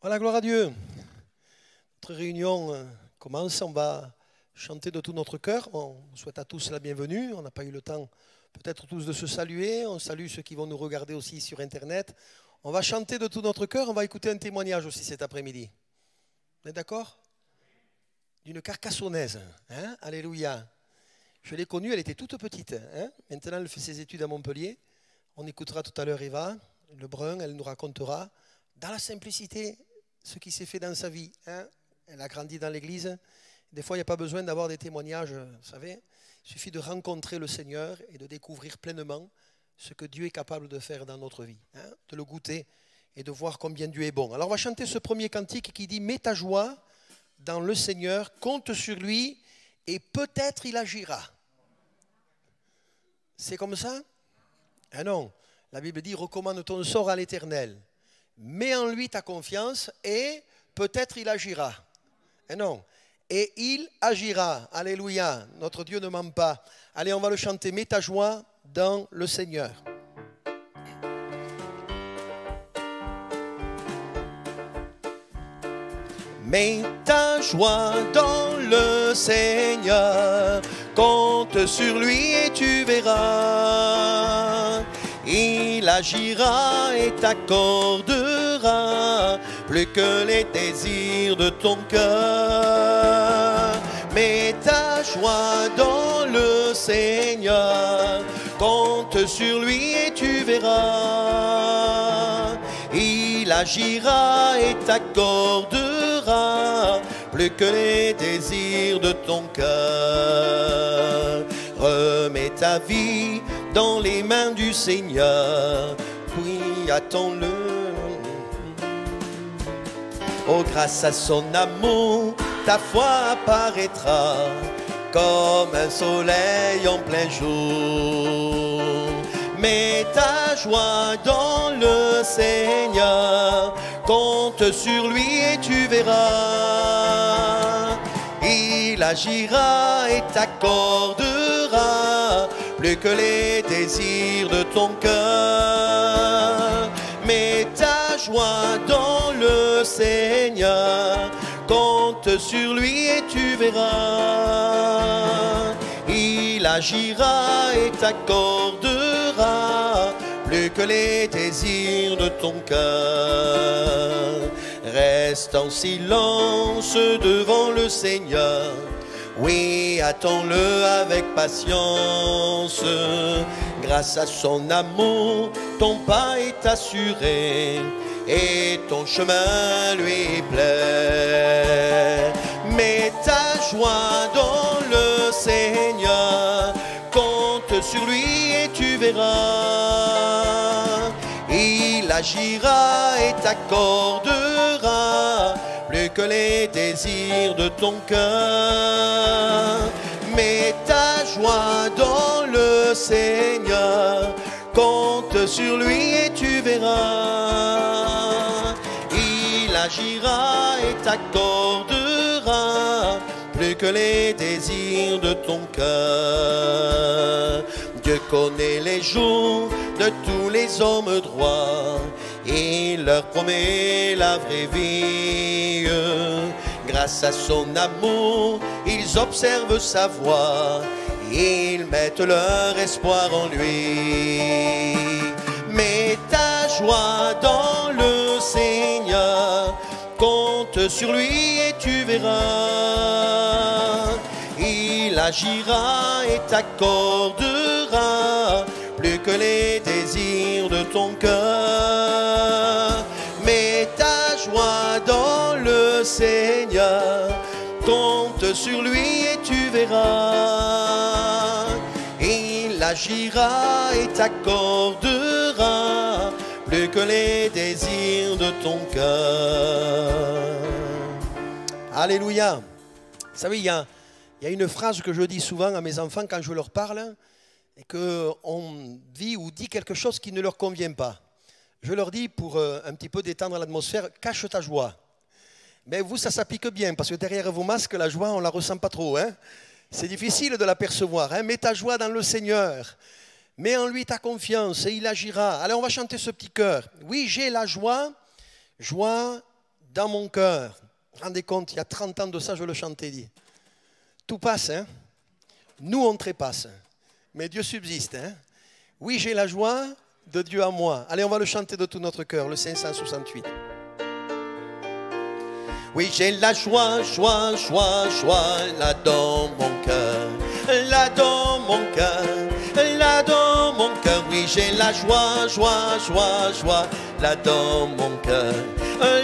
Voilà, gloire à Dieu. Notre réunion commence, on va chanter de tout notre cœur. On souhaite à tous la bienvenue. On n'a pas eu le temps peut-être tous de se saluer. On salue ceux qui vont nous regarder aussi sur Internet. On va chanter de tout notre cœur. On va écouter un témoignage aussi cet après-midi. Vous êtes d'accord? D'une Carcassonnaise. Hein? Alléluia. Je l'ai connue, elle était toute petite. Hein? Maintenant, elle fait ses études à Montpellier. On écoutera tout à l'heure Eva Lebrun. Elle nous racontera dans la simplicité ce qui s'est fait dans sa vie. Hein? Elle a grandi dans l'église. Des fois, il n'y a pas besoin d'avoir des témoignages, vous savez. Il suffit de rencontrer le Seigneur et de découvrir pleinement ce que Dieu est capable de faire dans notre vie. Hein? De le goûter et de voir combien Dieu est bon. Alors, on va chanter ce premier cantique qui dit « Mets ta joie dans le Seigneur, compte sur lui et peut-être il agira. » C'est comme ça? Ah non. La Bible dit « Recommande ton sort à l'Éternel. Mets en lui ta confiance et peut-être il agira. » Et non. Et il agira. Alléluia. Notre Dieu ne ment pas. Allez, on va le chanter. Mets ta joie dans le Seigneur. Mets ta joie dans le Seigneur. Compte sur lui et tu verras. Il agira et t'accordera plus que les désirs de ton cœur. Mets ta joie dans le Seigneur, compte sur lui et tu verras. Il agira et t'accordera plus que les désirs de ton cœur. Remets ta vie dans les mains du Seigneur, oui, attends-le. Oh, grâce à son amour, ta foi apparaîtra comme un soleil en plein jour. Mets ta joie dans le Seigneur, compte sur lui et tu verras. Il agira et t'accordera plus que les désirs de ton cœur. Mets ta joie dans le Seigneur, compte sur lui et tu verras. Il agira et t'accordera plus que les désirs de ton cœur. Reste en silence devant le Seigneur. Oui, attends-le avec patience. Grâce à son amour, ton pas est assuré et ton chemin lui plaît. Mets ta joie dans le Seigneur, compte sur lui et tu verras. Il agira et t'accordera plus que les désirs de ton cœur. Mets ta joie dans le Seigneur, compte sur lui et tu verras. Il agira et t'accordera plus que les désirs de ton cœur. Dieu connaît les jours de tous les hommes droits. Il leur promet la vraie vie. Grâce à son amour, ils observent sa voie. Ils mettent leur espoir en lui. Mets ta joie dans le Seigneur, compte sur lui et tu verras. Il agira et t'accordera plus que les désirs de ton cœur. Mets ta joie dans le Seigneur, compte sur lui et tu verras. Il agira et t'accordera plus que les désirs de ton cœur. Alléluia. Vous savez, il y a une phrase que je dis souvent à mes enfants quand je leur parle et qu'on vit ou dit quelque chose qui ne leur convient pas. Je leur dis, pour un petit peu détendre l'atmosphère, cache ta joie. Mais vous, ça s'applique bien, parce que derrière vos masques, la joie, on ne la ressent pas trop. Hein? C'est difficile de l'apercevoir. Hein? Mets ta joie dans le Seigneur. Mets en lui ta confiance et il agira. Allez, on va chanter ce petit chœur. Oui, j'ai la joie, joie dans mon cœur. Rendez compte, il y a 30 ans de ça, je le chantais, dit. Tout passe, hein. Nous, on trépasse. Mais Dieu subsiste, hein. Oui, j'ai la joie de Dieu en moi. Allez, on va le chanter de tout notre cœur, le 568. Oui, j'ai la joie, joie, joie, joie, là dans mon cœur, là dans mon cœur, là dans mon cœur. Oui, j'ai la joie, joie, joie, joie, là dans mon cœur.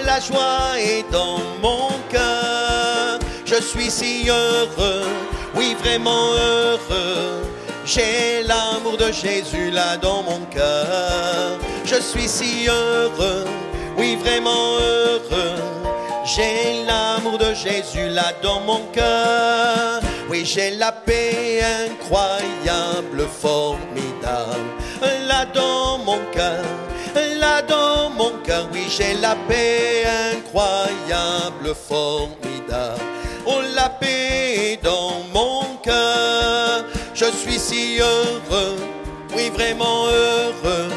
La joie est dans mon cœur. Je suis si heureux, oui, vraiment heureux. J'ai l'amour de Jésus là dans mon cœur. Je suis si heureux, oui, vraiment heureux. J'ai l'amour de Jésus là dans mon cœur. Oui, j'ai la paix incroyable, formidable, là dans mon cœur, là dans mon cœur. Oui, j'ai la paix incroyable, formidable. Oh, la paix dans mon cœur. Je suis si heureux, oui, vraiment heureux.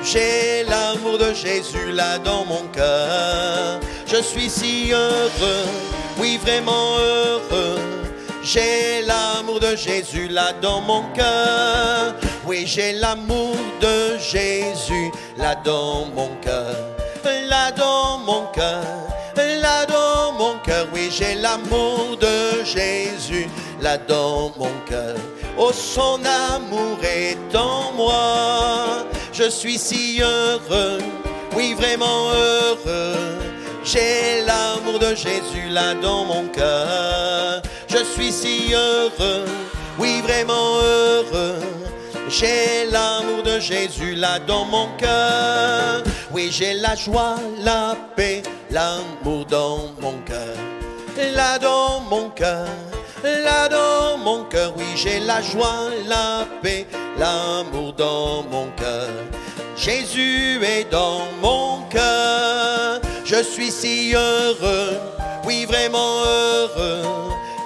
J'ai l'amour de Jésus là dans mon cœur. Je suis si heureux, oui, vraiment heureux. J'ai l'amour de Jésus là dans mon cœur. Oui, j'ai l'amour de Jésus là dans mon cœur. Là dans mon cœur, là dans mon cœur. Oui, j'ai l'amour de Jésus là dans mon cœur. Oh, son amour est en moi. Je suis si heureux, oui, vraiment heureux. J'ai l'amour de Jésus là dans mon cœur. Je suis si heureux, oui, vraiment heureux. J'ai l'amour de Jésus là dans mon cœur. Oui, j'ai la joie, la paix, l'amour dans mon cœur. Là dans mon cœur, là dans mon cœur. Oui, j'ai la joie, la paix, l'amour dans mon cœur. Jésus est dans mon cœur. Je suis si heureux, oui, vraiment heureux.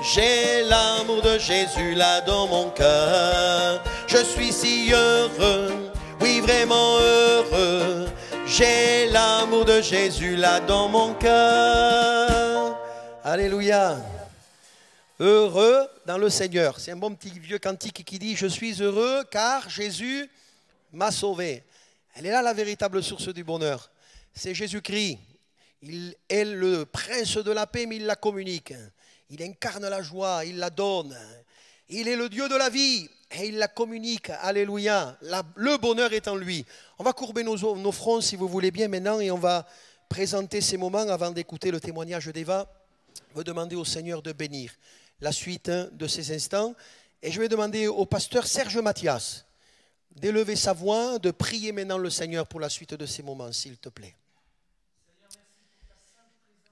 J'ai l'amour de Jésus là dans mon cœur. Je suis si heureux, oui, vraiment heureux. J'ai l'amour de Jésus là dans mon cœur. Alléluia. Heureux dans le Seigneur. C'est un bon petit vieux cantique qui dit « Je suis heureux car Jésus m'a sauvé ». Elle est là la véritable source du bonheur. C'est Jésus-Christ. Il est le prince de la paix, mais il la communique. Il incarne la joie, il la donne. Il est le Dieu de la vie et il la communique. Alléluia. Le bonheur est en lui. On va courber nos fronts si vous voulez bien maintenant et on va présenter ces moments avant d'écouter le témoignage d'Eva. Je vais demander au Seigneur de bénir la suite de ces instants. Et je vais demander au pasteur Serge Mathias d'élever sa voix, de prier maintenant le Seigneur pour la suite de ces moments, s'il te plaît.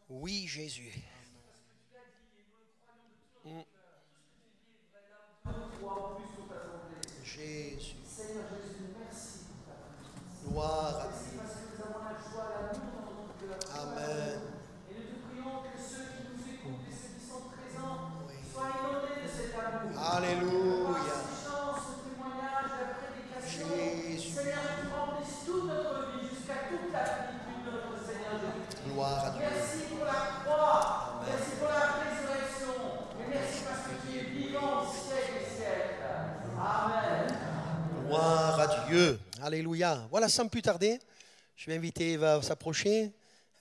Oui, Jésus. Jésus. Gloire à Dieu. Amen. Et nous te prions que ceux qui nous écoutent et ceux qui sont présents soient inondés de cet amour. Alléluia. Ce témoignage, la prédication, Jésus. Seigneur, que tu remplisses toute notre vie jusqu'à toute la plénitude de notre Seigneur Jésus. Gloire à Dieu. Merci pour la croix, merci pour la résurrection, et merci parce que tu es vivant au siècle et siècle. Amen. Gloire à Dieu. Alléluia. Voilà, sans plus tarder, je vais inviter Eva à s'approcher.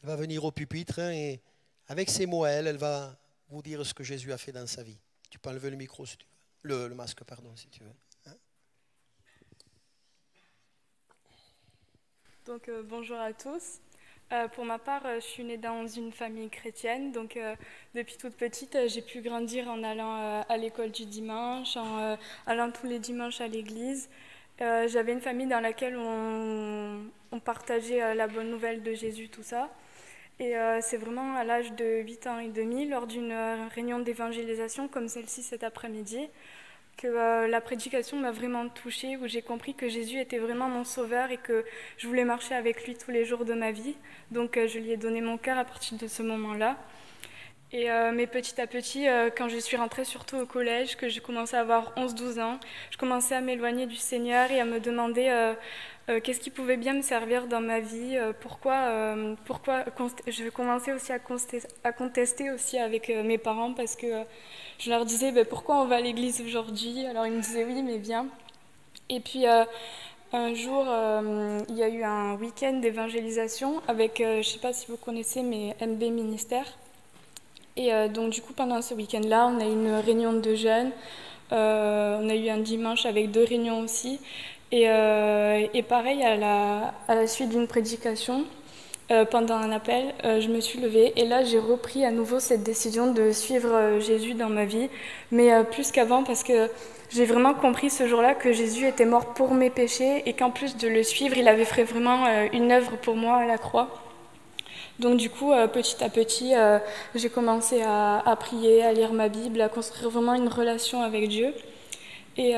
Elle va venir au pupitre et avec ses mots, elle va vous dire ce que Jésus a fait dans sa vie. Tu peux enlever le micro si tu veux. Le masque, pardon, si tu veux. Hein? Donc bonjour à tous. Pour ma part, je suis née dans une famille chrétienne. Donc depuis toute petite, j'ai pu grandir en allant à l'école du dimanche, en allant tous les dimanches à l'église. J'avais une famille dans laquelle on partageait la bonne nouvelle de Jésus, tout ça. Et c'est vraiment à l'âge de 8 ans et demi, lors d'une réunion d'évangélisation comme celle-ci cet après-midi, que la prédication m'a vraiment touchée, où j'ai compris que Jésus était vraiment mon sauveur et que je voulais marcher avec lui tous les jours de ma vie. Donc je lui ai donné mon cœur à partir de ce moment-là. Mais petit à petit, quand je suis rentrée surtout au collège, que j'ai commencé à avoir 11-12 ans, je commençais à m'éloigner du Seigneur et à me demander qu'est-ce qui pouvait bien me servir dans ma vie, pourquoi je commençais aussi à contester aussi avec mes parents parce que je leur disais pourquoi on va à l'église aujourd'hui, alors ils me disaient oui mais viens. Et puis un jour il y a eu un week-end d'évangélisation avec, je ne sais pas si vous connaissez, mais MB Ministère. Et donc du coup pendant ce week-end-là, on a eu une réunion de jeunes, on a eu un dimanche avec 2 réunions aussi. Et pareil, à la suite d'une prédication, pendant un appel, je me suis levée et là j'ai repris à nouveau cette décision de suivre Jésus dans ma vie, mais plus qu'avant parce que j'ai vraiment compris ce jour-là que Jésus était mort pour mes péchés et qu'en plus de le suivre, il avait fait vraiment une œuvre pour moi à la croix. Donc du coup, petit à petit, j'ai commencé à prier, à lire ma Bible, à construire vraiment une relation avec Dieu. Et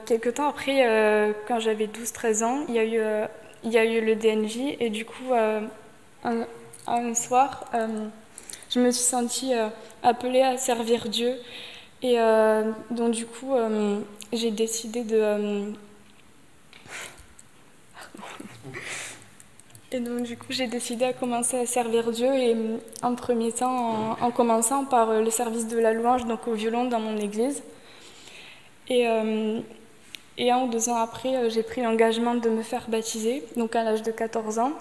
quelques temps après, quand j'avais 12-13 ans, il y a eu le DNJ. Et du coup, un soir, je me suis sentie appelée à servir Dieu. Et donc du coup, j'ai décidé de... Et donc du coup, j'ai décidé à commencer à servir Dieu et en premier temps, en commençant par le service de la louange, donc au violon dans mon église. Et 1 ou 2 ans après, j'ai pris l'engagement de me faire baptiser, donc à l'âge de 14 ans.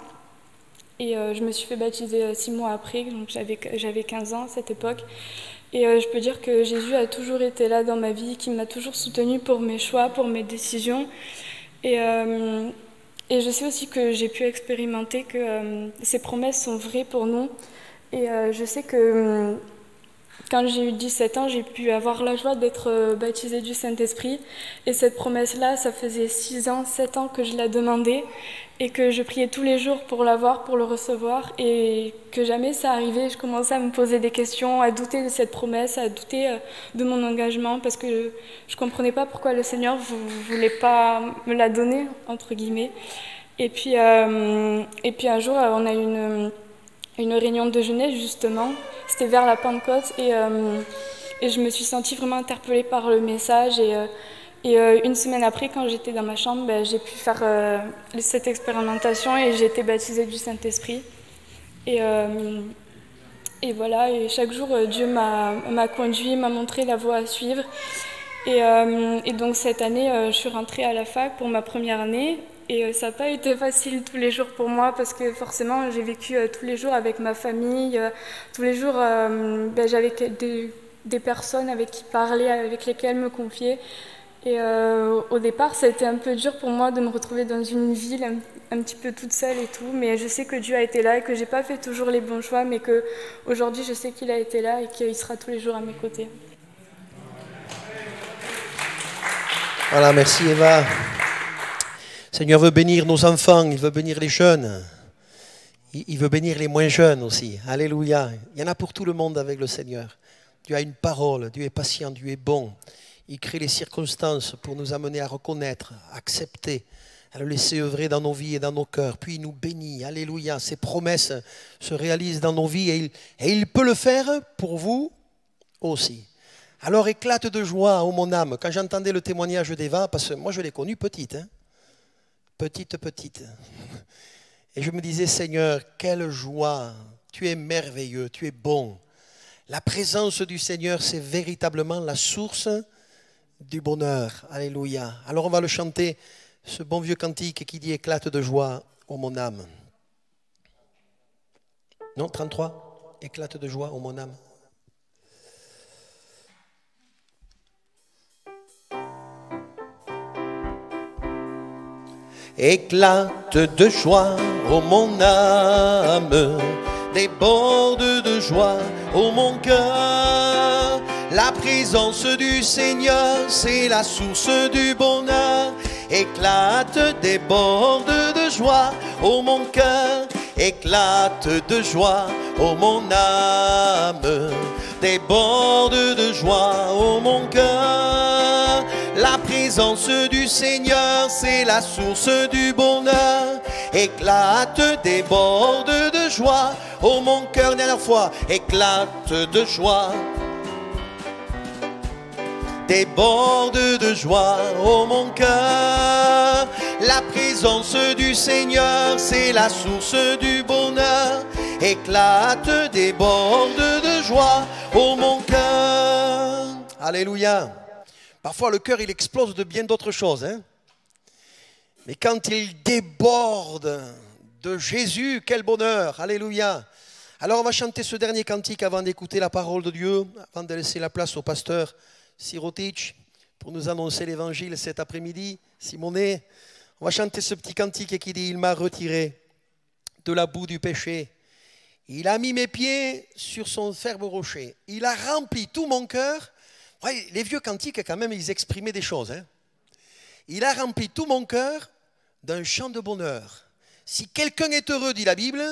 Et je me suis fait baptiser 6 mois après, donc j'avais 15 ans à cette époque. Et je peux dire que Jésus a toujours été là dans ma vie, qu'il m'a toujours soutenue pour mes choix, pour mes décisions. Et je sais aussi que j'ai pu expérimenter que ces promesses sont vraies pour nous. Et je sais que quand j'ai eu 17 ans, j'ai pu avoir la joie d'être baptisée du Saint-Esprit. Et cette promesse-là, ça faisait 6 ans, 7 ans que je la demandais et que je priais tous les jours pour l'avoir, pour le recevoir. Et que jamais ça arrivait, je commençais à me poser des questions, à douter de cette promesse, à douter de mon engagement parce que je ne comprenais pas pourquoi le Seigneur ne voulait pas me la donner, entre guillemets. Et puis un jour, on a eu une réunion de jeunesse, justement. C'était vers la Pentecôte et je me suis sentie vraiment interpellée par le message. Et une semaine après, quand j'étais dans ma chambre, j'ai pu faire cette expérimentation et j'ai été baptisée du Saint-Esprit. Et voilà, et chaque jour, Dieu m'a conduit, m'a montré la voie à suivre. Et donc cette année, je suis rentrée à la fac pour ma première année. Et ça n'a pas été facile tous les jours pour moi parce que forcément j'ai vécu tous les jours avec ma famille, tous les jours j'avais des personnes avec qui parler, avec lesquelles me confier. Et au départ ça a été un peu dur pour moi de me retrouver dans une ville un petit peu toute seule et tout, mais je sais que Dieu a été là et que j'ai pas fait toujours les bons choix, mais qu'aujourd'hui je sais qu'il a été là et qu'il sera tous les jours à mes côtés. Voilà, merci Eva. Seigneur veut bénir nos enfants, il veut bénir les jeunes, il veut bénir les moins jeunes aussi. Alléluia. Il y en a pour tout le monde avec le Seigneur. Dieu a une parole, Dieu est patient, Dieu est bon. Il crée les circonstances pour nous amener à reconnaître, à accepter, à le laisser œuvrer dans nos vies et dans nos cœurs. Puis il nous bénit. Alléluia. Ses promesses se réalisent dans nos vies et il peut le faire pour vous aussi. Alors éclate de joie, ô mon âme, quand j'entendais le témoignage d'Eva, parce que moi je l'ai connue petite, petite. Et je me disais, Seigneur, quelle joie, tu es merveilleux, tu es bon. La présence du Seigneur, c'est véritablement la source du bonheur. Alléluia. Alors on va le chanter, ce bon vieux cantique qui dit éclate de joie, ô mon âme. Non, 33, éclate de joie, ô mon âme. Éclate de joie, ô mon âme, déborde de joie, ô mon cœur. La présence du Seigneur, c'est la source du bonheur. Éclate, déborde de joie, ô mon cœur. Éclate de joie, ô mon âme, déborde de joie, ô mon cœur. La présence du Seigneur, c'est la source du bonheur. Éclate, déborde de joie, ô mon cœur, dernière fois. Éclate éclate de joie, déborde de joie, oh mon cœur. La présence du Seigneur, c'est la source du bonheur. Éclate, déborde de joie, oh mon cœur. Alléluia. Parfois le cœur il explose de bien d'autres choses, hein. Mais quand il déborde de Jésus, quel bonheur. Alléluia. Alors on va chanter ce dernier cantique avant d'écouter la parole de Dieu, avant de laisser la place au pasteur Sirotic pour nous annoncer l'évangile cet après-midi. Simonet, on va chanter ce petit cantique qui dit « Il m'a retiré de la boue du péché. Il a mis mes pieds sur son ferme rocher. Il a rempli tout mon cœur. » Ouais, les vieux cantiques, quand même, ils exprimaient des choses. Hein. Il a rempli tout mon cœur d'un chant de bonheur. Si quelqu'un est heureux, dit la Bible,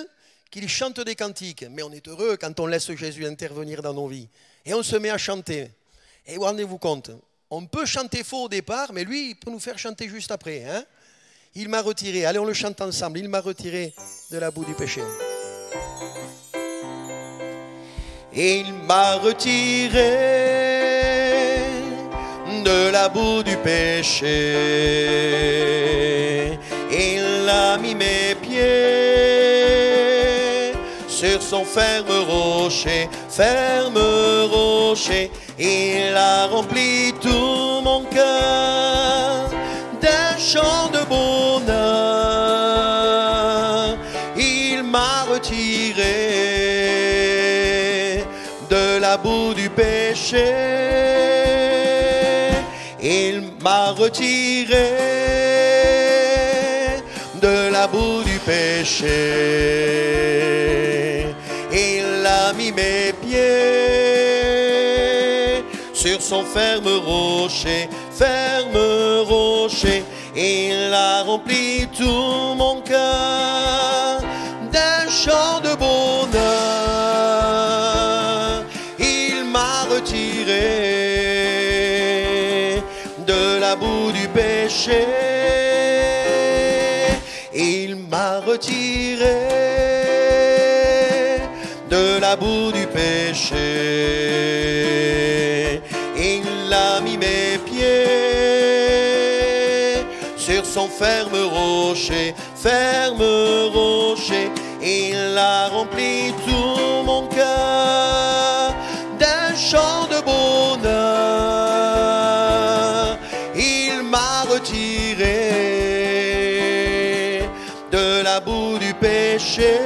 qu'il chante des cantiques. Mais on est heureux quand on laisse Jésus intervenir dans nos vies. Et on se met à chanter. Et rendez-vous compte, on peut chanter faux au départ, mais lui, il peut nous faire chanter juste après. Hein. Il m'a retiré. Allez, on le chante ensemble. Il m'a retiré de la boue du péché. Il m'a retiré de la boue du péché. Il a mis mes pieds sur son ferme rocher, ferme rocher. Il a rempli tout mon cœur d'un chant de bonheur. Il m'a retiré de la boue du péché. Il m'a retiré de la boue du péché. Il a mis mes pieds sur son ferme rocher, ferme rocher. Il a rempli tout mon cœur d'un chant de bonheur. Il m'a retiré de la boue du péché. Il m'a retiré de la boue du péché. Il a mis mes pieds sur son ferme rocher, ferme rocher. Il a rempli tout mon cœur d'un chant de bonheur. Il m'a retiré de la boue du péché.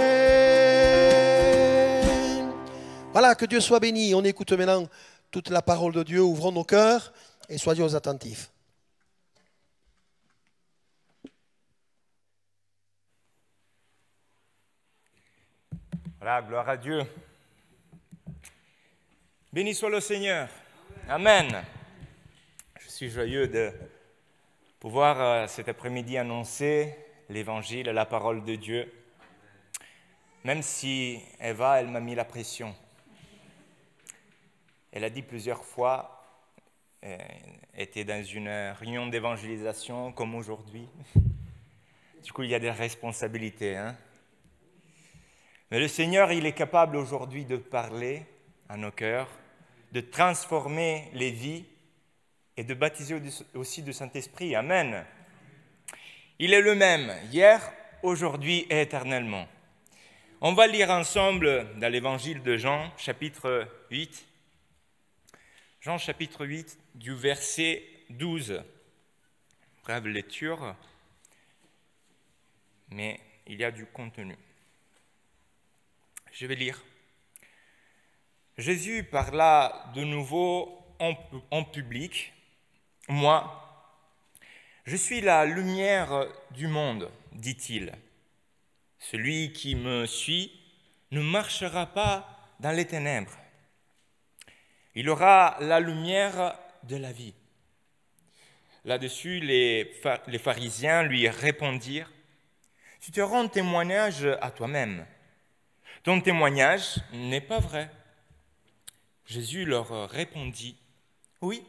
Voilà, que Dieu soit béni. On écoute maintenant toute la parole de Dieu. Ouvrons nos cœurs et soyons attentifs. Voilà, gloire à Dieu. Béni soit le Seigneur. Amen. Je suis joyeux de pouvoir cet après-midi annoncer l'évangile, la parole de Dieu. Même si Eva, elle m'a mis la pression. Elle a dit plusieurs fois, était dans une réunion d'évangélisation comme aujourd'hui. Du coup, il y a des responsabilités. Hein? Mais le Seigneur, il est capable aujourd'hui de parler à nos cœurs, de transformer les vies et de baptiser aussi du Saint-Esprit. Amen. Il est le même, hier, aujourd'hui et éternellement. On va lire ensemble dans l'évangile de Jean, chapitre 8. Jean, chapitre 8, du verset 12. Brève lecture, mais il y a du contenu. Je vais lire. Jésus parla de nouveau en public. « Moi, je suis la lumière du monde, dit-il. Celui qui me suit ne marchera pas dans les ténèbres. Il aura la lumière de la vie. » Là-dessus, les pharisiens lui répondirent, « Tu te rends témoignage à toi-même. Ton témoignage n'est pas vrai. » Jésus leur répondit, « Oui,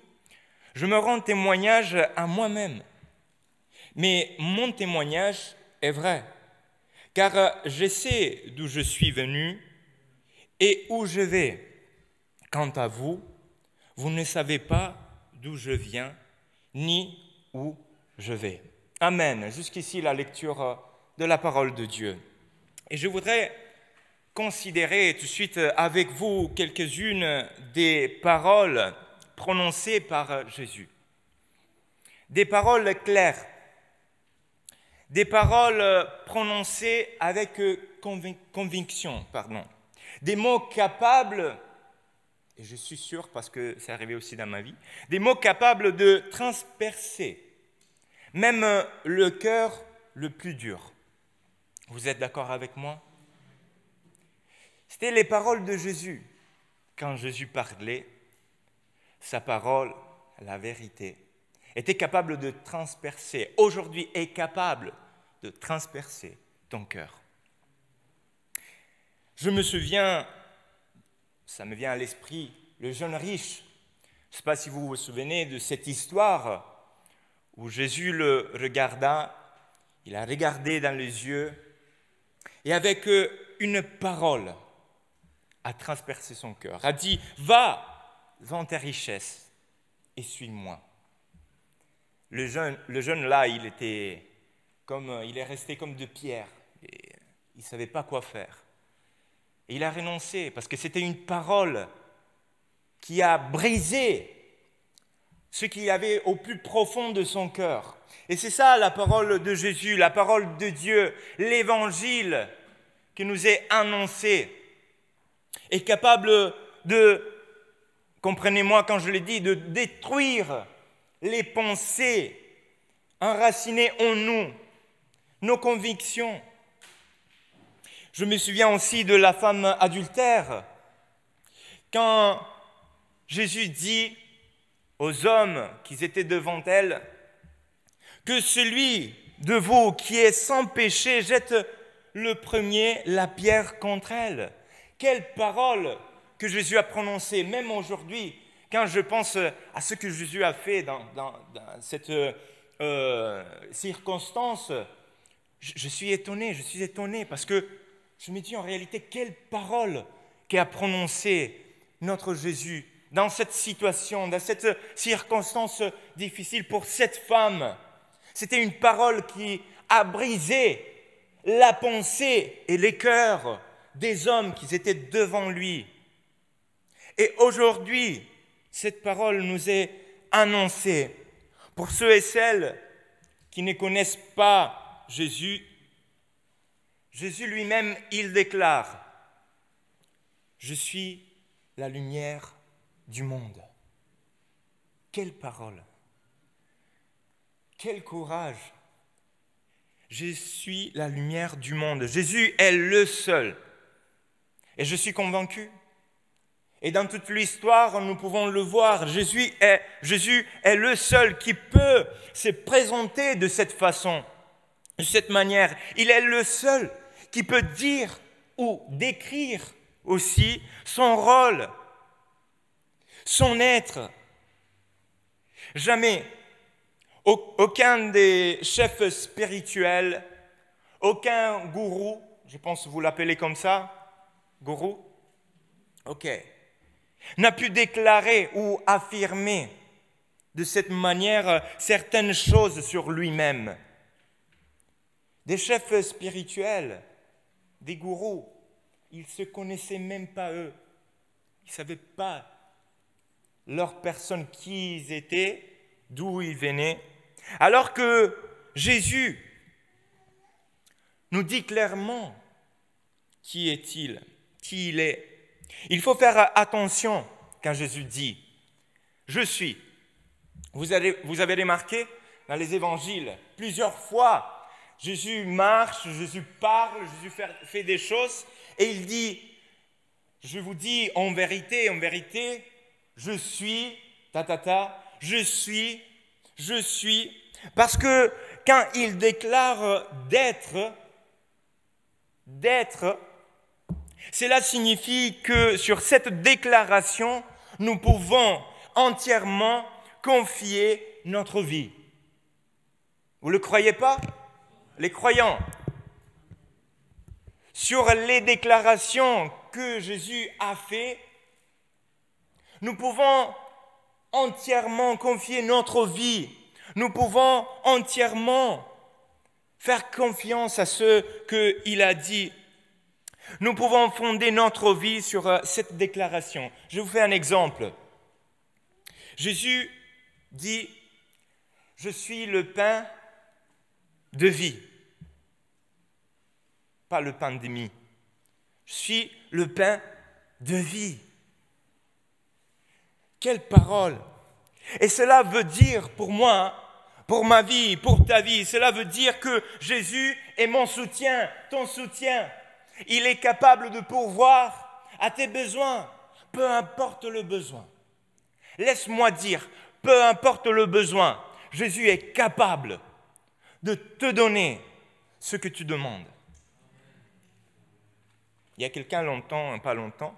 je me rends témoignage à moi-même, mais mon témoignage est vrai, car je sais d'où je suis venu et où je vais. Quant à vous, vous ne savez pas d'où je viens, ni où je vais. » Amen. Jusqu'ici, la lecture de la parole de Dieu. Et je voudrais considérer tout de suite avec vous quelques-unes des paroles prononcées par Jésus. Des paroles claires, des paroles prononcées avec conviction, des mots capables, et je suis sûr parce que c'est arrivé aussi dans ma vie, des mots capables de transpercer même le cœur le plus dur. Vous êtes d'accord avec moi? C'était les paroles de Jésus. Quand Jésus parlait, sa parole, la vérité, était capable de transpercer, aujourd'hui est capable de transpercer ton cœur. Je me souviens, ça me vient à l'esprit, le jeune riche. Je ne sais pas si vous vous souvenez de cette histoire où Jésus le regarda, il a regardé dans les yeux et avec une parole a transpercé son cœur, a dit « Va, vends tes richesses et suis-moi ». Le jeune là, il est resté comme de pierre, et il ne savait pas quoi faire. Et il a renoncé parce que c'était une parole qui a brisé ce qu'il y avait au plus profond de son cœur. Et c'est ça la parole de Jésus, la parole de Dieu, l'évangile qui nous est annoncé, est capable de, comprenez-moi quand je l'ai dit, de détruire les pensées enracinées en nous, nos convictions. Je me souviens aussi de la femme adultère, quand Jésus dit aux hommes qui étaient devant elle, que celui de vous qui est sans péché jette le premier la pierre contre elle. Quelle parole que Jésus a prononcée, même aujourd'hui, quand je pense à ce que Jésus a fait dans cette circonstance, je suis étonné parce que je me dis en réalité, quelle parole qu'a prononcée notre Jésus dans cette situation, dans cette circonstance difficile pour cette femme. C'était une parole qui a brisé la pensée et les cœurs des hommes qui étaient devant lui. Et aujourd'hui, cette parole nous est annoncée. Pour ceux et celles qui ne connaissent pas Jésus, Jésus lui-même, il déclare « Je suis la lumière du monde ». Quelle parole! Quel courage! Je suis la lumière du monde. Jésus est le seul. Et je suis convaincu. Et dans toute l'histoire, nous pouvons le voir. Jésus est le seul qui peut se présenter de cette façon, de cette manière. Il est le seul qui peut dire ou décrire aussi son rôle, son être. Jamais aucun des chefs spirituels, aucun gourou, je pense que vous l'appelez comme ça, gourou, ok, n'a pu déclarer ou affirmer de cette manière certaines choses sur lui-même. Des chefs spirituels, des gourous, ils ne se connaissaient même pas eux. Ils ne savaient pas leur personne, qui ils étaient, d'où ils venaient. Alors que Jésus nous dit clairement qui est-il, qui il est. Il faut faire attention quand Jésus dit « Je suis ». Vous avez remarqué dans les évangiles, plusieurs fois, Jésus marche, Jésus parle, Jésus fait des choses et il dit « Je vous dis en vérité, je suis, je suis ». Parce que quand il déclare d'être, cela signifie que sur cette déclaration, nous pouvons entièrement confier notre vie. Vous ne le croyez pas? Les croyants. Sur les déclarations que Jésus a fait, nous pouvons entièrement confier notre vie. Nous pouvons entièrement faire confiance à ce qu'il a dit. Nous pouvons fonder notre vie sur cette déclaration. Je vous fais un exemple. Jésus dit, « Je suis le pain de vie. » Pas le pain de mie. Je suis le pain de vie. Quelle parole! Et cela veut dire pour moi, pour ma vie, pour ta vie, cela veut dire que Jésus est mon soutien, ton soutien. Il est capable de pourvoir à tes besoins, peu importe le besoin. Laisse-moi dire, peu importe le besoin, Jésus est capable de te donner ce que tu demandes. Il y a quelqu'un pas longtemps,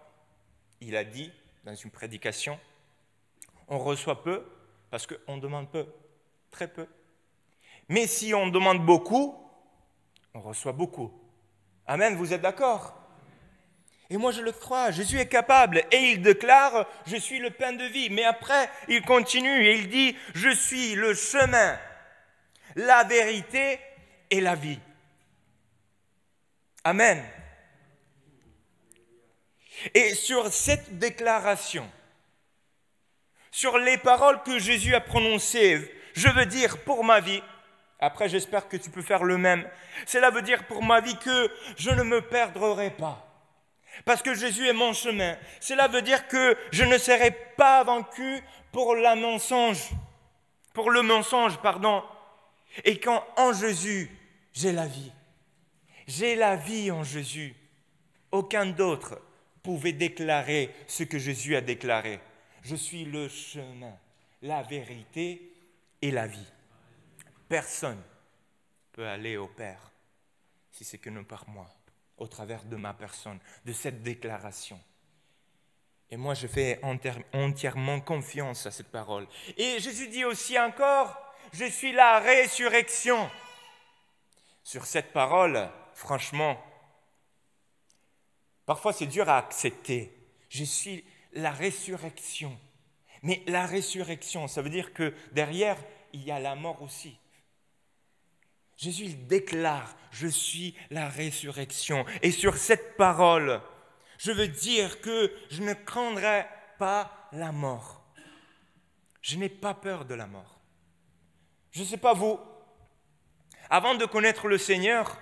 il a dit dans une prédication, on reçoit peu parce qu'on demande peu, très peu. Mais si on demande beaucoup, on reçoit beaucoup. Amen, vous êtes d'accord? Et moi je le crois, Jésus est capable et il déclare, je suis le pain de vie. Mais après, il continue et il dit, je suis le chemin, la vérité et la vie. Amen. Et sur cette déclaration, sur les paroles que Jésus a prononcées, je veux dire pour ma vie, après j'espère que tu peux faire le même, cela veut dire pour ma vie que je ne me perdrai pas, parce que Jésus est mon chemin. Cela veut dire que je ne serai pas vaincu pour le mensonge, et quand en Jésus, j'ai la vie. J'ai la vie en Jésus. Aucun d'autre pouvait déclarer ce que Jésus a déclaré. Je suis le chemin, la vérité et la vie. Personne ne peut aller au Père si c'est que non par moi, au travers de ma personne, de cette déclaration. Et moi, je fais entièrement confiance à cette parole. Et Jésus dit aussi encore, je suis la résurrection. Sur cette parole, franchement, parfois c'est dur à accepter. Je suis la résurrection. Mais la résurrection, ça veut dire que derrière, il y a la mort aussi. Jésus, il déclare, je suis la résurrection. Et sur cette parole, je veux dire que je ne craindrai pas la mort. Je n'ai pas peur de la mort. Je ne sais pas vous, avant de connaître le Seigneur,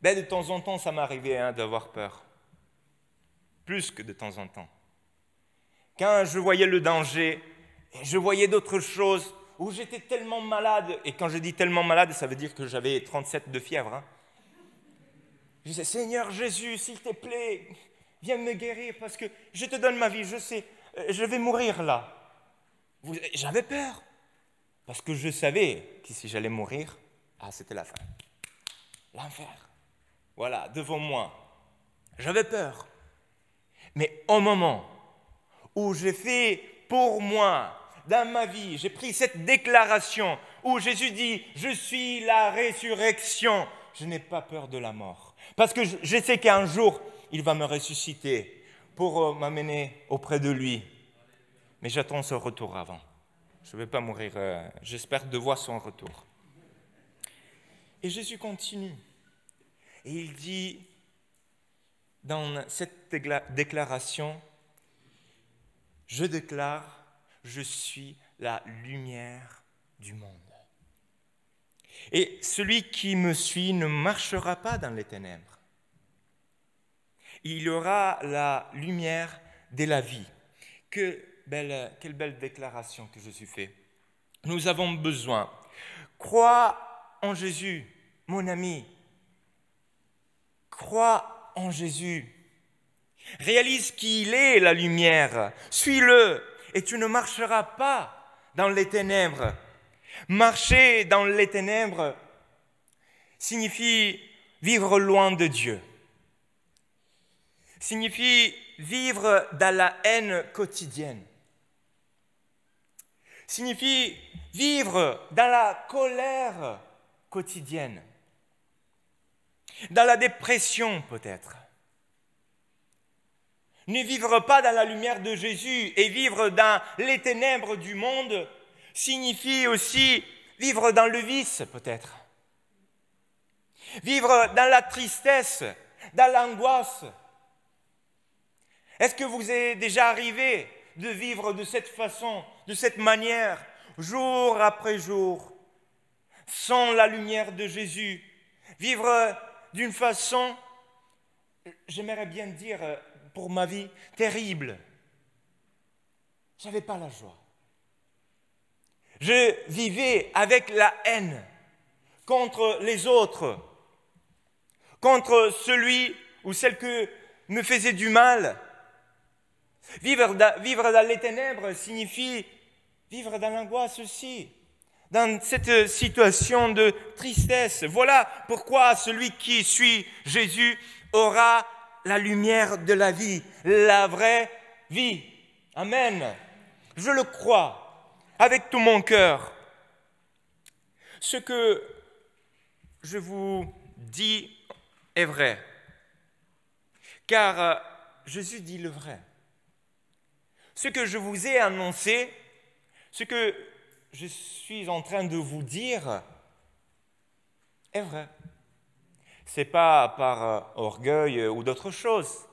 de temps en temps, ça m'arrivait d'avoir peur. Plus que de temps en temps. Quand je voyais le danger, je voyais d'autres choses, où j'étais tellement malade, et quand je dis tellement malade, ça veut dire que j'avais 37 de fièvre. Je disais, Seigneur Jésus, s'il te plaît, viens me guérir, parce que je te donne ma vie, je sais, je vais mourir là. J'avais peur, parce que je savais que si j'allais mourir, c'était la fin. L'enfer. Voilà, devant moi. J'avais peur. Mais au moment où j'ai fait pour moi, dans ma vie, j'ai pris cette déclaration où Jésus dit, je suis la résurrection, je n'ai pas peur de la mort. Parce que je sais qu'un jour, il va me ressusciter pour m'amener auprès de lui. Mais j'attends son retour avant. Je ne vais pas mourir, j'espère de voir son retour. Et Jésus continue. Et il dit, dans cette déclaration, je déclare, je suis la lumière du monde. Et celui qui me suit ne marchera pas dans les ténèbres. Il aura la lumière de la vie. Quelle belle déclaration que Jésus fait. Nous avons besoin. Crois en Jésus, mon ami. Crois en Jésus. Réalise qu'il est la lumière. Suis-le et tu ne marcheras pas dans les ténèbres. Marcher dans les ténèbres signifie vivre loin de Dieu. Signifie vivre dans la haine quotidienne. Signifie vivre dans la colère quotidienne. Dans la dépression peut-être. Ne vivre pas dans la lumière de Jésus et vivre dans les ténèbres du monde signifie aussi vivre dans le vice, peut-être. Vivre dans la tristesse, dans l'angoisse. Est-ce que vous est déjà arrivé de vivre de cette façon, de cette manière, jour après jour, sans la lumière de Jésus? Vivre d'une façon, j'aimerais bien dire pour ma vie, terrible. Je n'avais pas la joie. Je vivais avec la haine contre les autres, contre celui ou celle que me faisait du mal. Vivre dans les ténèbres signifie vivre dans l'angoisse aussi, dans cette situation de tristesse. Voilà pourquoi celui qui suit Jésus aura la lumière de la vie, la vraie vie. Amen. Je le crois avec tout mon cœur. Ce que je vous dis est vrai, car Jésus dit le vrai. Ce que je vous ai annoncé, ce que je suis en train de vous dire est vrai. Ce n'est pas par orgueil ou d'autre chose,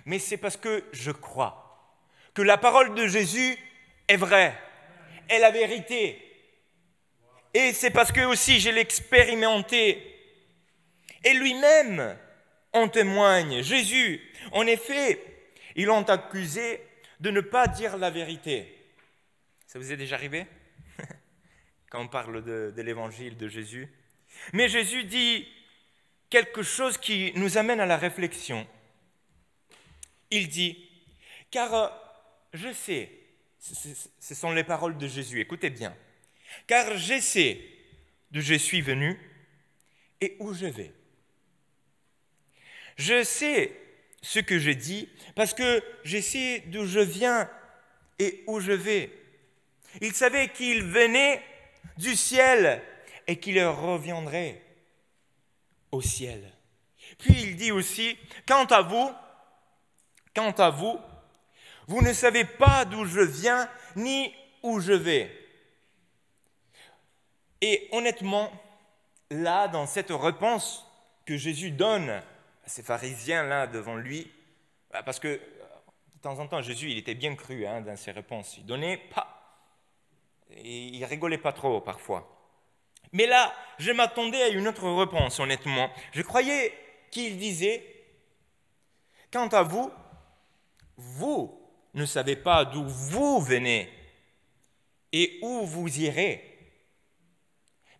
mais c'est parce que je crois que la parole de Jésus est vraie, est la vérité. Et c'est parce que aussi je l'ai expérimenté. Et lui-même en témoigne. Jésus, en effet, ils l'ont accusé de ne pas dire la vérité. Ça vous est déjà arrivé? Quand on parle de l'évangile de Jésus. Mais Jésus dit quelque chose qui nous amène à la réflexion. Il dit, car je sais, ce sont les paroles de Jésus, écoutez bien, car je sais d'où je suis venu et où je vais. Je sais ce que je dis parce que je sais d'où je viens et où je vais. Il savait qu'il venait du ciel et qu'il reviendrait au ciel. Puis il dit aussi, quant à vous, vous ne savez pas d'où je viens ni où je vais. Et honnêtement, là, dans cette réponse que Jésus donne à ces pharisiens là devant lui, parce que de temps en temps, Jésus, il était bien cru dans ses réponses. Il donnait pas, et il rigolait pas trop parfois. Mais là, je m'attendais à une autre réponse, honnêtement. Je croyais qu'il disait, quant à vous, vous ne savez pas d'où vous venez et où vous irez.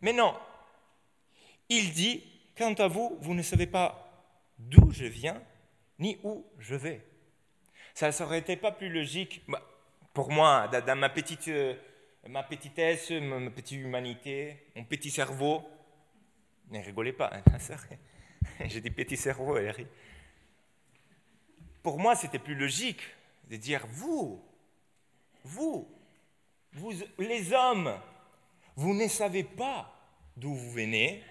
Mais non, il dit, quant à vous, vous ne savez pas d'où je viens ni où je vais. Ça n'aurait été pas plus logique pour moi, dans ma petitesse, ma petite humanité, mon petit cerveau. Ne rigolez pas, hein, j'ai dit petit cerveau, elle rit. Pour moi, c'était plus logique de dire vous, les hommes, vous ne savez pas d'où vous venez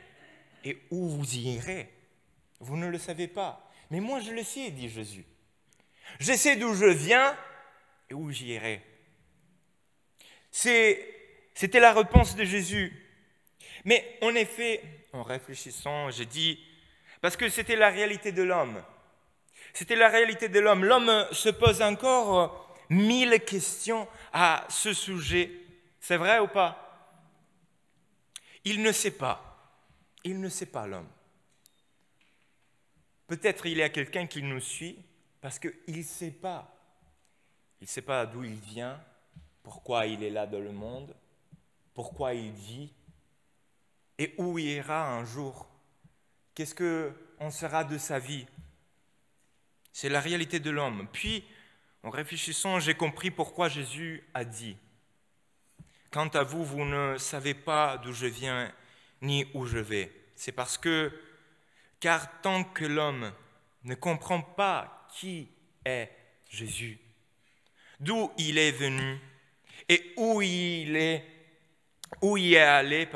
et où vous irez. Vous ne le savez pas. Mais moi, je le sais, dit Jésus. Je sais d'où je viens et où j'irai. C'était la réponse de Jésus. Mais en effet, en réfléchissant, j'ai dit, parce que c'était la réalité de l'homme. C'était la réalité de l'homme. L'homme se pose encore 1000 questions à ce sujet. C'est vrai ou pas? Il ne sait pas. Il ne sait pas, l'homme. Peut-être il y a quelqu'un qui nous suit parce qu'il ne sait pas. Il ne sait pas d'où il vient, pourquoi il est là dans le monde, pourquoi il vit et où il ira un jour. Qu'est-ce qu'on sera de sa vie? C'est la réalité de l'homme. Puis, en réfléchissant, j'ai compris pourquoi Jésus a dit « Quant à vous, vous ne savez pas d'où je viens ni où je vais. » C'est parce que, car tant que l'homme ne comprend pas qui est Jésus, d'où il est venu et où il est allé,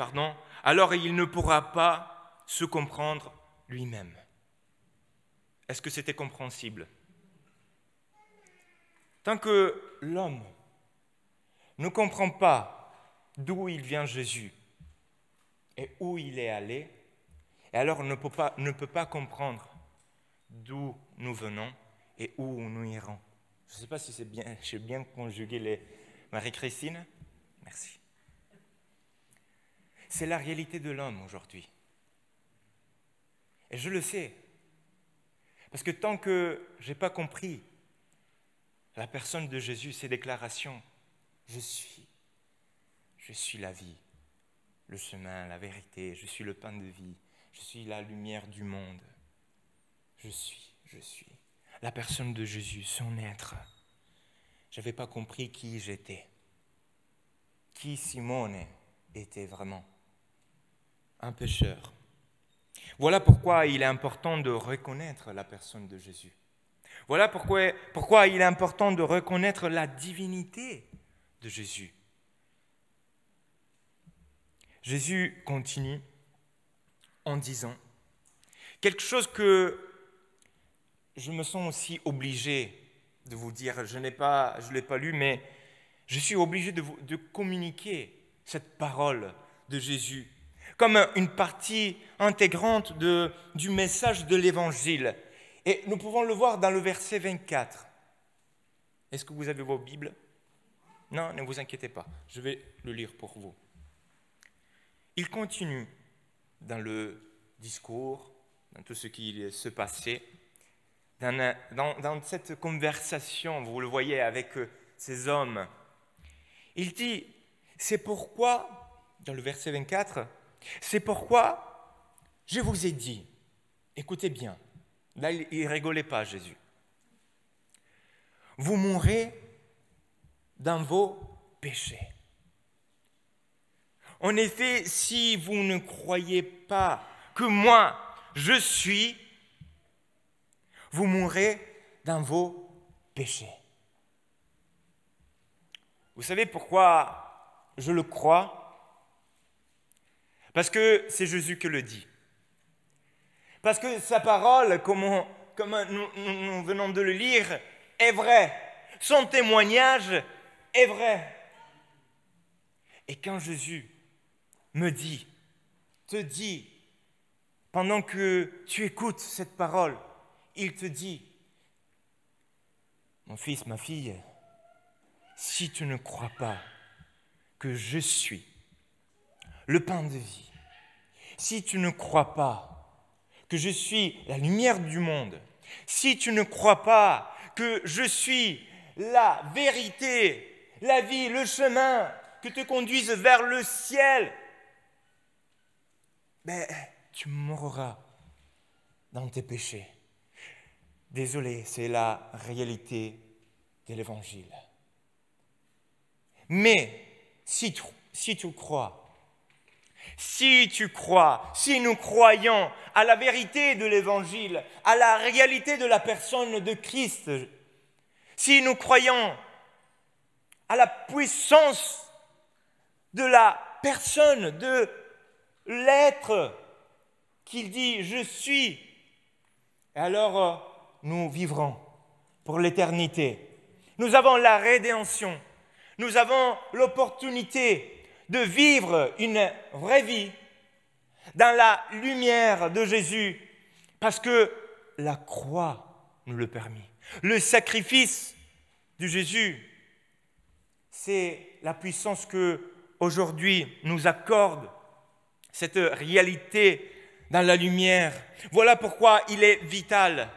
alors il ne pourra pas se comprendre lui-même. Est-ce que c'était compréhensible? Tant que l'homme ne comprend pas d'où il vient Jésus et où il est allé, et alors ne peut pas comprendre d'où nous venons et où nous irons. Je ne sais pas si j'ai bien conjugué les Marie-Christine. Merci. C'est la réalité de l'homme aujourd'hui. Et je le sais. Parce que tant que je n'ai pas compris la personne de Jésus, ses déclarations, je suis la vie, le chemin, la vérité, je suis le pain de vie, je suis la lumière du monde. Je suis. La personne de Jésus, son être. Je n'avais pas compris qui j'étais. Qui Simone était vraiment. Un pécheur. Voilà pourquoi il est important de reconnaître la personne de Jésus. Voilà pourquoi il est important de reconnaître la divinité de Jésus. Jésus continue en disant quelque chose que je me sens aussi obligé de vous dire. Je ne l'ai pas lu, mais je suis obligé de communiquer cette parole de Jésus comme une partie intégrante du message de l'Évangile. Et nous pouvons le voir dans le verset 24. Est-ce que vous avez vos Bibles? Non, ne vous inquiétez pas, je vais le lire pour vous. Il continue dans le discours, dans tout ce qui se passait, dans cette conversation, vous le voyez, avec ces hommes. Il dit, c'est pourquoi, dans le verset 24, c'est pourquoi je vous ai dit, écoutez bien, là il ne rigolait pas Jésus, vous mourrez dans vos péchés. En effet, si vous ne croyez pas que moi je suis, vous mourrez dans vos péchés. Vous savez pourquoi je le crois? Parce que c'est Jésus qui le dit. Parce que sa parole, comme nous venons de le lire, est vraie. Son témoignage est vrai. Et quand Jésus te dit, pendant que tu écoutes cette parole, il te dit, mon fils, ma fille, si tu ne crois pas que je suis le pain de vie, si tu ne crois pas que je suis la lumière du monde, si tu ne crois pas que je suis la vérité, la vie, le chemin que te conduise vers le ciel, tu mourras dans tes péchés. Désolé, c'est la réalité de l'Évangile. Mais si tu crois, si nous croyons à la vérité de l'Évangile, à la réalité de la personne de Christ, si nous croyons à la puissance de la personne, de l'être qu'il dit « je suis », alors nous vivrons pour l'éternité. Nous avons la rédemption, nous avons l'opportunité de vivre une vraie vie dans la lumière de Jésus, parce que la croix nous le permet. Le sacrifice de Jésus, c'est la puissance que aujourd'hui nous accorde cette réalité dans la lumière. Voilà pourquoi il est vital.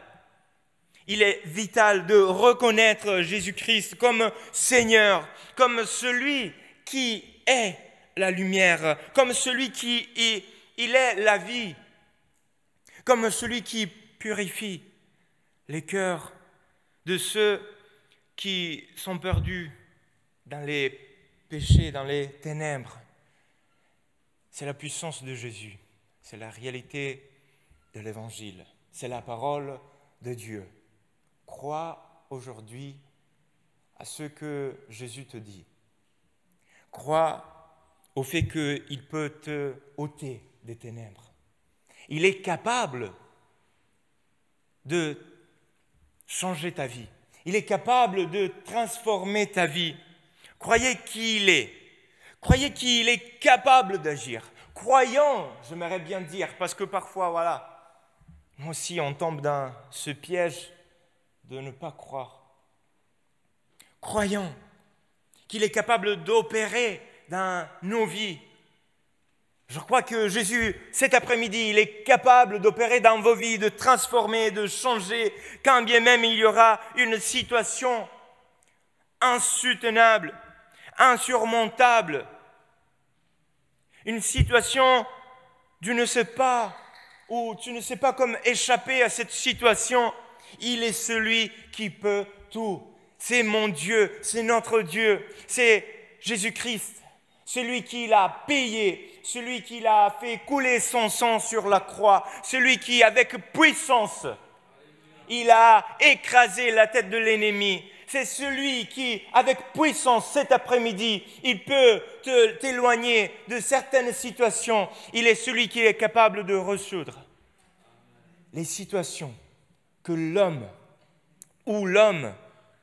Il est vital de reconnaître Jésus-Christ comme Seigneur, comme celui qui est la lumière, comme celui qui il est la vie, comme celui qui purifie les cœurs de ceux qui sont perdus dans les péchés, dans les ténèbres. C'est la puissance de Jésus, c'est la réalité de l'Évangile, c'est la parole de Dieu. Crois aujourd'hui à ce que Jésus te dit. Crois au fait qu'il peut te ôter des ténèbres. Il est capable de changer ta vie. Il est capable de transformer ta vie. Croyez qui il est. Croyez qu'il est capable d'agir. Croyons, j'aimerais bien dire, parce que parfois, voilà, nous aussi on tombe dans ce piège de ne pas croire. Croyons qu'il est capable d'opérer dans nos vies. Je crois que Jésus, cet après-midi, il est capable d'opérer dans vos vies, de transformer, de changer, quand bien même il y aura une situation insoutenable, insurmontable, une situation tu ne sais pas, ou tu ne sais pas comment échapper à cette situation. Il est celui qui peut tout. C'est mon Dieu, c'est notre Dieu, c'est Jésus-Christ. Celui qui l'a payé, celui qui l'a fait couler son sang sur la croix, celui qui, avec puissance, il a écrasé la tête de l'ennemi. C'est celui qui, avec puissance, cet après-midi, il peut t'éloigner de certaines situations. Il est celui qui est capable de résoudre les situations que l'homme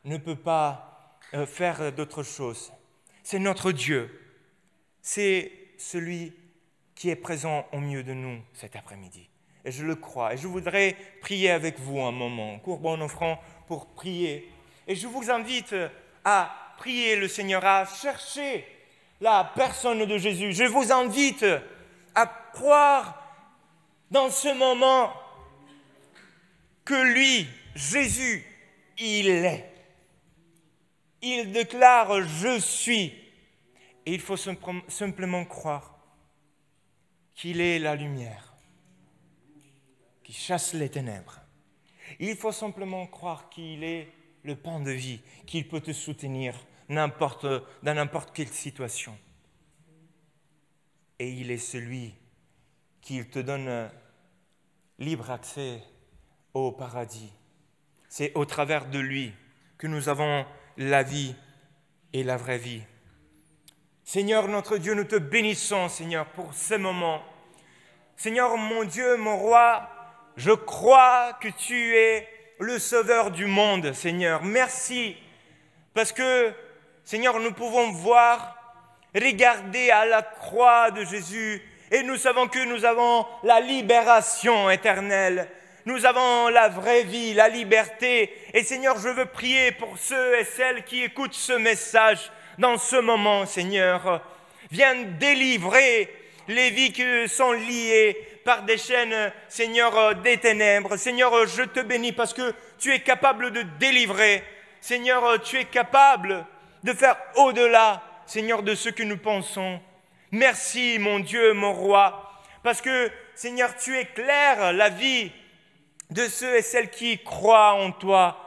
ne peut pas faire d'autre chose. C'est notre Dieu. C'est celui qui est présent au milieu de nous cet après-midi. Et je le crois. Et je voudrais prier avec vous un moment. Courbons nos fronts pour prier. Et je vous invite à prier le Seigneur, à chercher la personne de Jésus. Je vous invite à croire dans ce moment que lui, Jésus, il est. Il déclare « Je suis ». Et il faut simplement croire qu'il est la lumière qui chasse les ténèbres. Il faut simplement croire qu'il est le pain de vie, qu'il peut te soutenir dans n'importe quelle situation. Et il est celui qui te donne libre accès au paradis. C'est au travers de lui que nous avons la vie et la vraie vie. Seigneur, notre Dieu, nous te bénissons, Seigneur, pour ce moment. Seigneur, mon Dieu, mon roi, je crois que tu es le sauveur du monde, Seigneur. Merci, parce que, Seigneur, nous pouvons voir, regarder à la croix de Jésus, et nous savons que nous avons la libération éternelle. Nous avons la vraie vie, la liberté. Et Seigneur, je veux prier pour ceux et celles qui écoutent ce message dans ce moment, Seigneur. Viens délivrer les vies qui sont liées par des chaînes, Seigneur, des ténèbres. Seigneur, je te bénis parce que tu es capable de délivrer. Seigneur, tu es capable de faire au-delà, Seigneur, de ce que nous pensons. Merci, mon Dieu, mon roi, parce que, Seigneur, tu éclaires la vie de ceux et celles qui croient en toi.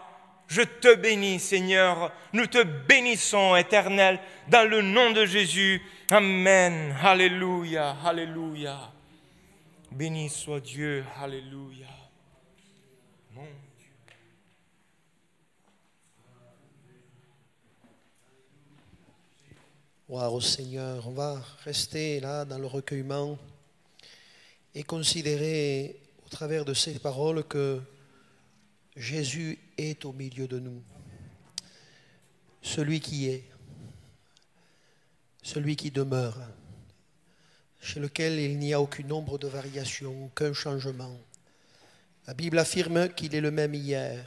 Je te bénis, Seigneur. Nous te bénissons, Éternel, dans le nom de Jésus. Amen. Alléluia, alléluia. Béni soit Dieu, alléluia. Mon Dieu. Waouh, Seigneur, on va rester là dans le recueillement et considérer au travers de ces paroles que Jésus est au milieu de nous. Celui qui est, celui qui demeure, chez lequel il n'y a aucune ombre de variation, aucun changement. La Bible affirme qu'il est le même hier,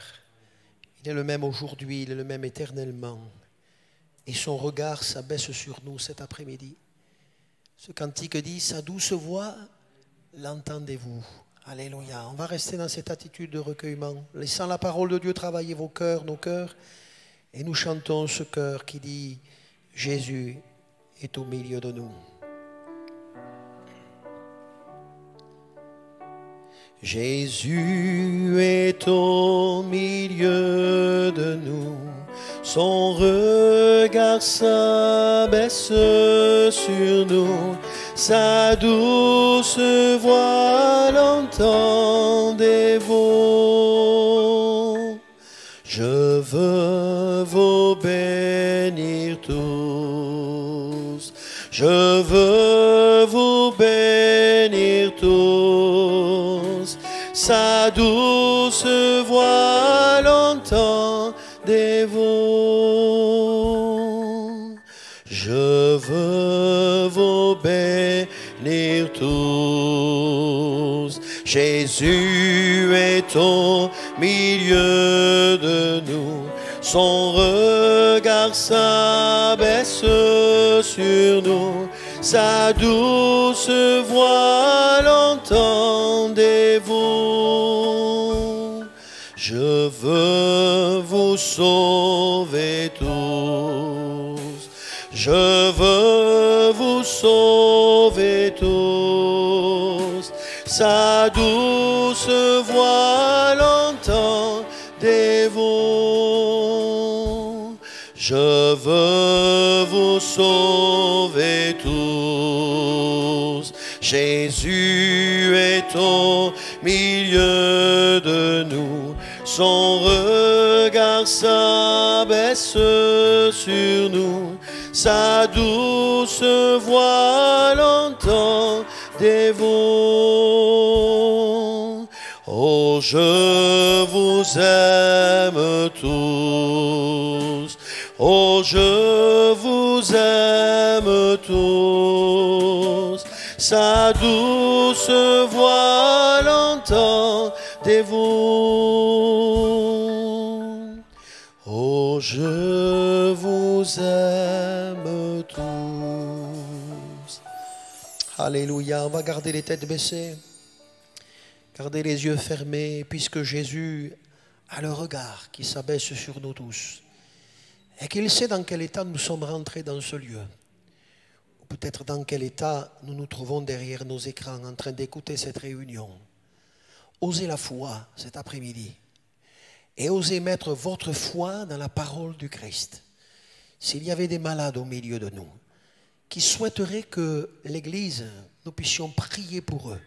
il est le même aujourd'hui, il est le même éternellement. Et son regard s'abaisse sur nous cet après-midi. Ce cantique dit « Sa douce voix, l'entendez-vous » Alléluia. On va rester dans cette attitude de recueillement, laissant la parole de Dieu travailler vos cœurs, nos cœurs, et nous chantons ce chœur qui dit « Jésus est au milieu de nous ». Jésus est au milieu de nous, son regard s'abaisse sur nous, sa douce voix l'entendez-vous. Je veux vous bénir tous, je veux vous bénir tous, sa douce voix l'entendez-vous. dévot. Je veux vous bénir tous. Jésus est au milieu de nous. Son regard s'abaisse sur nous. Sa douce voix l'entendez-vous? Je veux vous sauver tous. Je veux vous sauver tous. Sa douce voix l'entendez-vous? Je veux vous sauver tous. Jésus est au milieu de nous. Son regard s'abaisse sur nous. Sa douce voix l'entendez-vous? Oh, je vous aime tous. Oh, je vous aime tous. Sa douce voix l'entendez-vous? Oh, je vous aime tous. Alléluia. On va garder les têtes baissées. Gardez les yeux fermés, puisque Jésus a le regard qui s'abaisse sur nous tous. Et qu'il sait dans quel état nous sommes rentrés dans ce lieu. Ou peut-être dans quel état nous nous trouvons derrière nos écrans en train d'écouter cette réunion. Osez la foi cet après-midi. Et osez mettre votre foi dans la parole du Christ. S'il y avait des malades au milieu de nous, qui souhaiteraient que l'Église, nous puissions prier pour eux,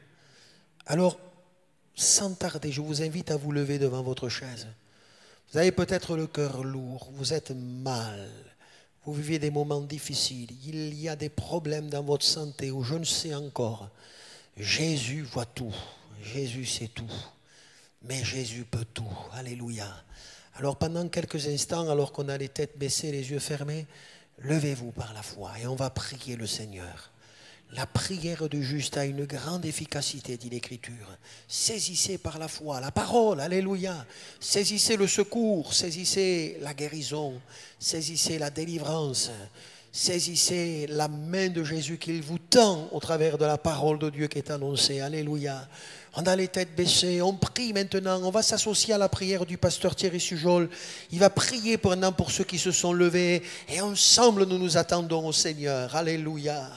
alors, sans tarder, je vous invite à vous lever devant votre chaise. Vous avez peut-être le cœur lourd, vous êtes mal, vous vivez des moments difficiles, il y a des problèmes dans votre santé ou je ne sais encore. Jésus voit tout, Jésus sait tout, mais Jésus peut tout. Alléluia. Alors pendant quelques instants, alors qu'on a les têtes baissées, les yeux fermés, levez-vous par la foi et on va prier le Seigneur. La prière du juste a une grande efficacité, dit l'Écriture. Saisissez par la foi la parole, alléluia. Saisissez le secours, saisissez la guérison, saisissez la délivrance, saisissez la main de Jésus qu'il vous tend au travers de la parole de Dieu qui est annoncée, alléluia. On a les têtes baissées, on prie maintenant, on va s'associer à la prière du pasteur Thierry Sujol. Il va prier pendant pour ceux qui se sont levés et ensemble nous nous attendons au Seigneur, alléluia.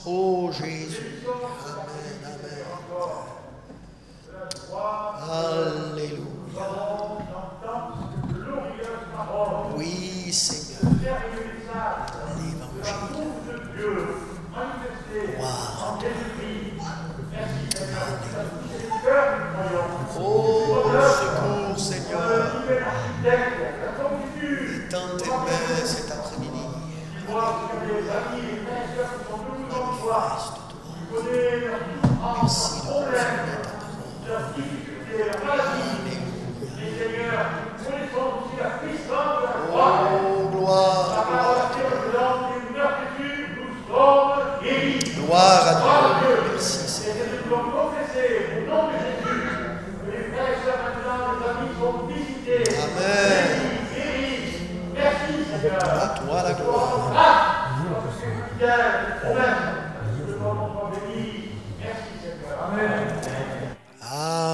Oh Jésus, amen, amen. Alléluia. Oui Seigneur. L'évangile. Gloire. Oh secours Seigneur. Étends tes mains cet après-midi. Merci de oh, gloire à Dieu. Merci Seigneur. Amen. À toi la gloire.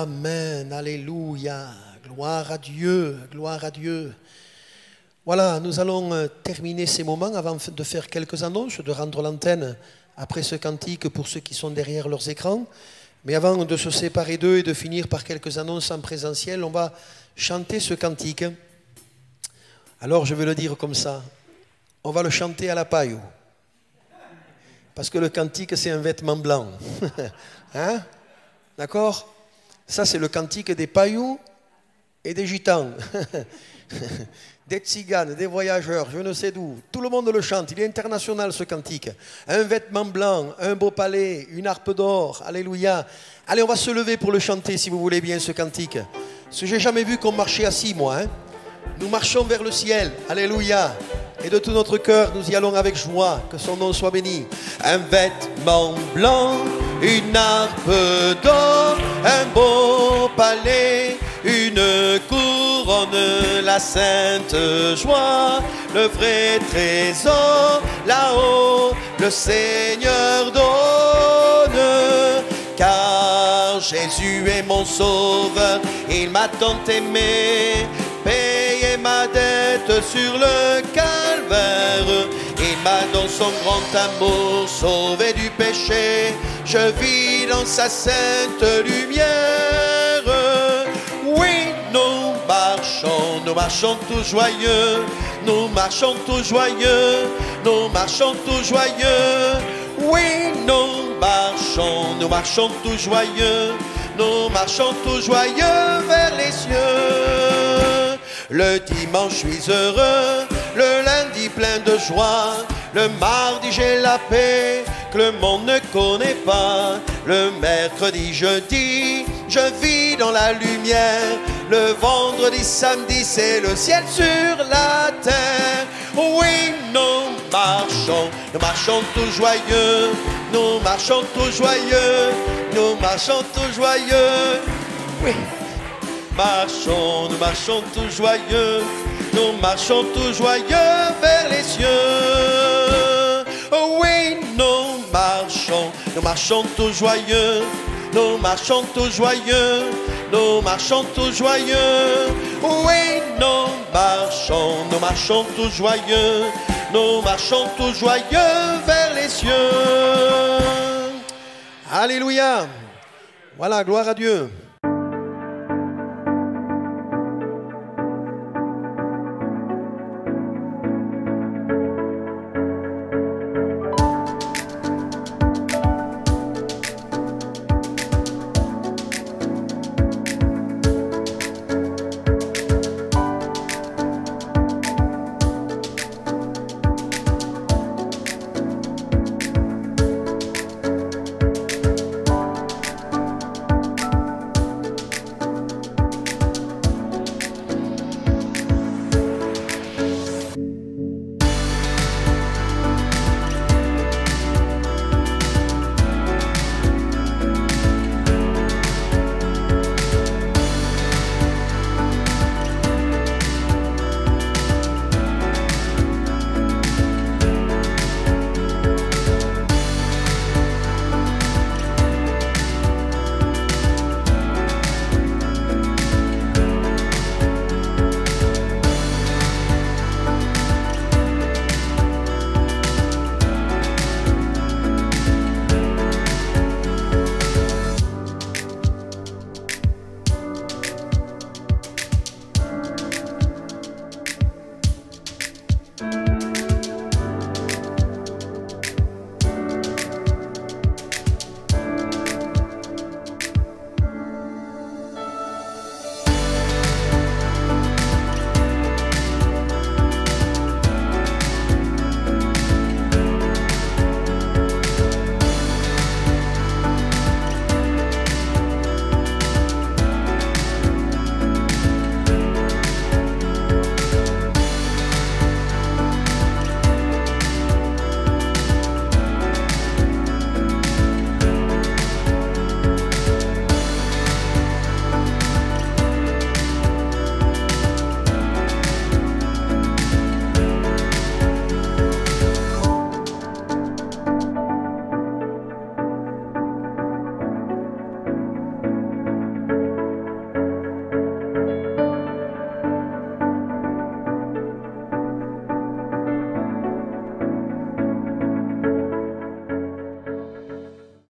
Amen, alléluia, gloire à Dieu, gloire à Dieu. Voilà, nous allons terminer ces moments avant de faire quelques annonces, de rendre l'antenne après ce cantique pour ceux qui sont derrière leurs écrans. Mais avant de se séparer d'eux et de finir par quelques annonces en présentiel, on va chanter ce cantique. Alors je vais le dire comme ça, on va le chanter à la paille. Parce que le cantique, c'est un vêtement blanc. Hein? D'accord? Ça, c'est le cantique des pailloux et des gitans. Des tziganes, des voyageurs, je ne sais d'où. Tout le monde le chante. Il est international, ce cantique. Un vêtement blanc, un beau palais, une harpe d'or. Alléluia. Allez, on va se lever pour le chanter, si vous voulez bien, ce cantique. Parce que je n'ai jamais vu qu'on marchait assis, moi. Hein? Nous marchons vers le ciel. Alléluia. Et de tout notre cœur, nous y allons avec joie. Que son nom soit béni. Un vêtement blanc, une harpe d'or, un beau palais, une couronne, la sainte joie, le vrai trésor, là-haut, le Seigneur donne. Car Jésus est mon sauveur, il m'a tant aimé, payé ma dette sur le calvaire. Il m'a dans son grand amour sauvé du péché, je vis dans sa sainte lumière. Oui, nous marchons tous joyeux, nous marchons tous joyeux, nous marchons tous joyeux. Oui, nous marchons tous joyeux, nous marchons tous joyeux vers les cieux. Le dimanche, je suis heureux, le lundi, plein de joie. Le mardi, j'ai la paix que le monde ne connaît pas. Le mercredi, jeudi, je vis dans la lumière. Le vendredi, samedi, c'est le ciel sur la terre. Oui, nous marchons tous joyeux, nous marchons tous joyeux, nous marchons tous joyeux. Oui. Nous marchons tous joyeux, nous marchons tous joyeux vers les cieux. Oh oui, nous marchons tous joyeux, nous marchons tous joyeux, nous marchons tous joyeux. Oui, nous marchons tous joyeux, nous marchons tous joyeux vers les cieux. Alléluia. Voilà, gloire à Dieu.